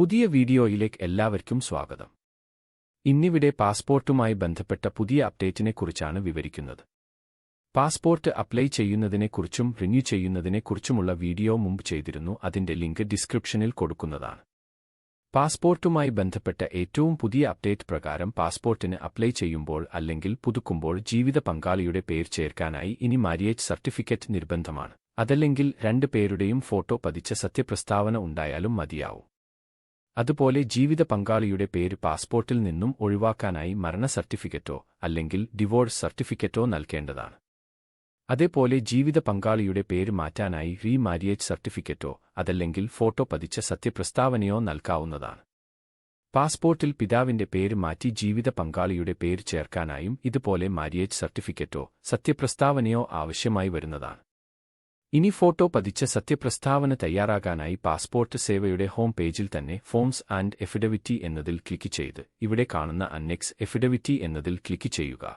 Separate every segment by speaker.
Speaker 1: പുതിയ വീഡിയോയിലേക്ക് എല്ലാവർക്കും സ്വാഗതം. ഇന്നിവിടെ പാസ്പോർട്ടുമായി ബന്ധപ്പെട്ട പുതിയ അപ്ഡേറ്റിനെക്കുറിച്ചാണ് വിവരിക്കുന്നത്. പാസ്പോർട്ട് അപ്ലൈ ചെയ്യുന്നതിനെക്കുറിച്ചും റിന്യൂ ചെയ്യുന്നതിനെക്കുറിച്ചുമുള്ള വീഡിയോ മുമ്പ് ചെയ്തിരുന്നു. അതിന്റെ ലിങ്ക് ഡിസ്ക്രിപ്ഷനിൽ കൊടുക്കുന്നതാണ്. പാസ്പോർട്ടുമായി ബന്ധപ്പെട്ട ഏറ്റവും പുതിയ അപ്ഡേറ്റ് പ്രകാരം പാസ്പോർട്ടിന് അപ്ലൈ ചെയ്യുമ്പോൾ അല്ലെങ്കിൽ പുതുക്കുമ്പോൾ ജീവിത പങ്കാളിയുടെ പേര് ചേർക്കാനായി ഇനി മാര്യേജ് സർട്ടിഫിക്കറ്റ് നിർബന്ധമാണ്. അതല്ലെങ്കിൽ 2 പേരുടെയും ഫോട്ടോ പതിച്ച സത്യപ്രസ്താവന ഉണ്ടായാലും മതിയാവും. അതുപോലെ ജീവിത പങ്കാളിയുടെ പേര് പാസ്പോർട്ടിൽ നിന്നും ഒഴിവാക്കാനായി മരണ സർട്ടിഫിക്കറ്റോ അല്ലെങ്കിൽ ഡിവോഴ്സ് സർട്ടിഫിക്കറ്റോ നൽകേണ്ടതാണ്. അതേപോലെ ജീവിത പങ്കാളിയുടെ പേര് മാറ്റാനായി റീ മാര്യേജ് സർട്ടിഫിക്കറ്റോ അതല്ലെങ്കിൽ ഫോട്ടോ പതിച്ച സത്യപ്രസ്താവനയോ നൽകാവുന്നതാണ്. പാസ്പോർട്ടിൽ പിതാവിന്റെ പേര് മാറ്റി ജീവിത പങ്കാളിയുടെ പേര് ചേർക്കാനായും ഇതുപോലെ മാര്യേജ് സർട്ടിഫിക്കറ്റോ സത്യപ്രസ്താവനയോ ആവശ്യമായി വരുന്നതാണ്. ഇനി ഫോട്ടോ പതിച്ച സത്യപ്രസ്താവന തയ്യാറാക്കാനായി പാസ്പോർട്ട് സേവയുടെ ഹോം പേജിൽ തന്നെ ഫോംസ് ആൻഡ് എഫിഡവിറ്റി എന്നതിൽ ക്ലിക്ക് ചെയ്ത് ഇവിടെ കാണുന്ന അന്നെക്സ് എഫിഡവിറ്റി എന്നതിൽ ക്ലിക്ക് ചെയ്യുക.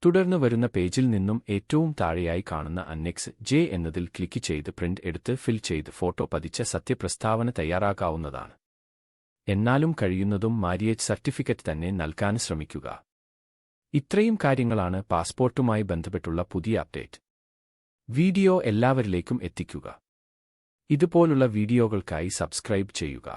Speaker 1: തുടർന്ന് വരുന്ന പേജിൽ നിന്നും ഏറ്റവും താഴെയായി കാണുന്ന അന്നെക്സ് ജെ എന്നതിൽ ക്ലിക്ക് ചെയ്ത് പ്രിന്റ് എടുത്ത് ഫിൽ ചെയ്ത് ഫോട്ടോ പതിച്ച സത്യപ്രസ്താവന തയ്യാറാക്കാവുന്നതാണ്. എന്നാലും കഴിയുന്നതും മാര്യേജ് സർട്ടിഫിക്കറ്റ് തന്നെ നൽകാൻ ശ്രമിക്കുക. ഇത്രയും കാര്യങ്ങളാണ് പാസ്പോർട്ടുമായി ബന്ധപ്പെട്ടുള്ള പുതിയ അപ്ഡേറ്റ്. വീഡിയോ എല്ലാവരിലേക്കും എത്തിക്കുക. ഇതുപോലുള്ള വീഡിയോകൾക്കായി സബ്സ്ക്രൈബ് ചെയ്യുക.